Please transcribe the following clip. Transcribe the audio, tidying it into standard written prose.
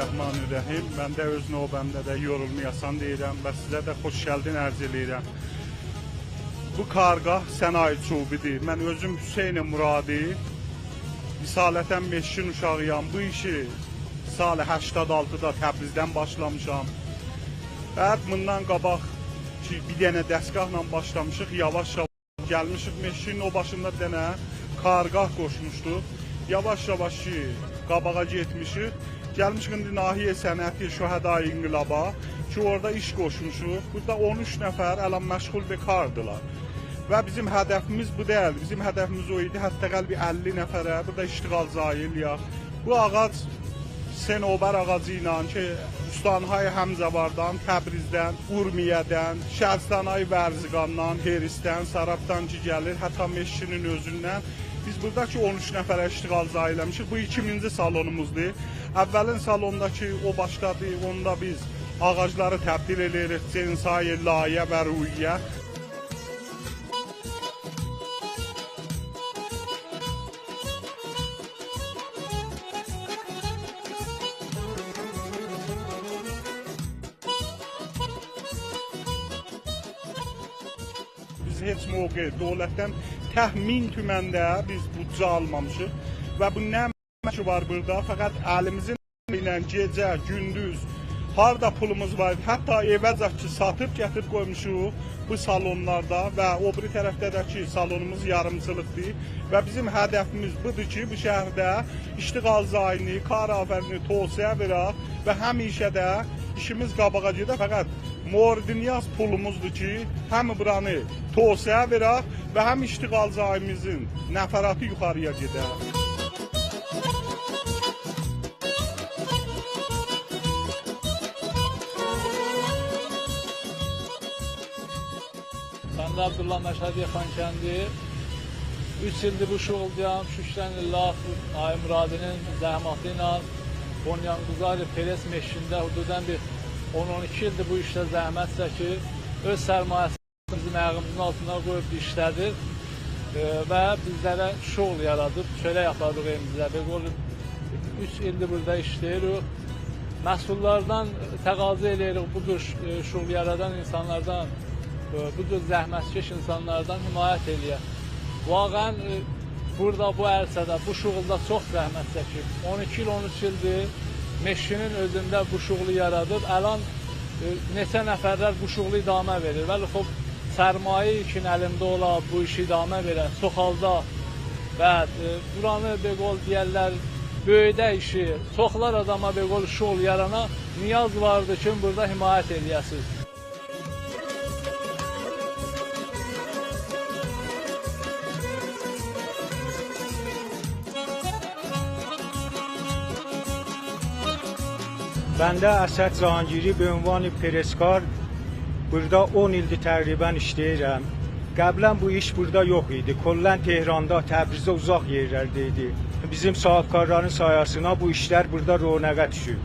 Bismillahirrahmanirrahim. Mən də öz növbəmdə də yorulmayasan deyirəm və sizə də xoş gəldin ərz eləyirəm. Bu qarqah sənaye çubudur. Mən özüm Hüseyn Muradi, Risalətən Meşkin uşağıyam. Bu işi salı 86-da Təbrizdən başlamışam. Bəd bundan qabaq ki, bir dənə dəstgahla başlamışıq, yavaş-yavaş gəlmişik Meşkin o başında bir dənə qarqah qoşmuşduq. Yavaş-yavaş ki, qabağa getmişik. Gəlmişik indi Nahiyə Sənəti Şəhədai İnqilaba ki, orada iş qoşmuşuq. Burada 13 nəfər əlan məşğul bekardılar. Və bizim hədəfimiz bu deyil. Bizim hədəfimiz o idi. Hətta qəlbi 50 nəfərə burada iştiqal zayiliyək. Bu ağac senobər ağacı ilə ki, Ustanhay Həmzəvardan, Təbrizdən, Urmiyədən, Şərstanay Vərziqandan, Herisdən, Sarabdan ki gəlir, hətta Meşkinin özündən. Biz buradakı 13 nəfərə iştiqal zayilləmişik. Bu 2000-ci salonumuzdur. Əvvəlin salondakı o başqadır, onda biz ağacları təbdil edirik, censayı, layə və rüyyə. Biz heç mövqe dövlətdən təxmin tüməndə biz büdcə almamışıq və bu nə ki var burada, fəqət əlimizin ilə gecə, gündüz, harda pulumuz var, hətta evəcək ki, satıb gətirib qoymuşuq bu salonlarda və o biri tərəfdəki salonumuz yarımçılıqdır və bizim hədəfimiz budur ki, bu şəhərdə iştiqal zayini, kar afərini tövsiyə verək və həmişə də işimiz qabağa gedə, fəqət mordiniyaz pulumuzdur ki, həm buranı tövsiyə verək və həm iştiqal zayimizin nəfəratı yuxarıya gedək. Ben de Abdullah Məşhədiyə Xankəndi. 3 ildir bu şuğuldayam. Şükranillah Ay Muradinin zəhməti ilə Bonyanguzari Peres Meşkində hüdudən bir 10-12 ildir bu işdə zəhmət çəkir. Öz sərmayəsini bizim ayağımızın altına qoyub işlədir və bizlərə şuğul yaradıb, çörək yapardıq evimizdə. 3 ildir burada işləyirik. Məhsullardan təqazı eləyirik, bu cür şuğul yaradan insanlardan, bu cür zəhmətkeş insanlardan himayət eləyək. Vaqən burada bu ərsədə, bu şuğulda çox zəhmət çəkib. 12 il, 13 ildir Meşkinin özündə bu şuğulu yaradıb. Əlan neçə nəfərlər bu şuğulu idamə verir. Vəli xub sərmayə üçün əlində ola bu işi idamə verər, çoxalda və buranı beqol deyərlər, böyüdə işi, çoxlar adama beqol şuğul yarana niyaz vardır ki, burada himayət eləyəsiz. Ben de Əsəd Cahangiri be ünvanı Pereskar burada 10 ildir təqribən işləyirəm. Qəblən bu iş burada yox idi. Kollən Tehranda, Təbrizdə uzaq yerlərdəydi. Bizim sahibkarların sayəsində bu işlər burada ronaqa düşüb.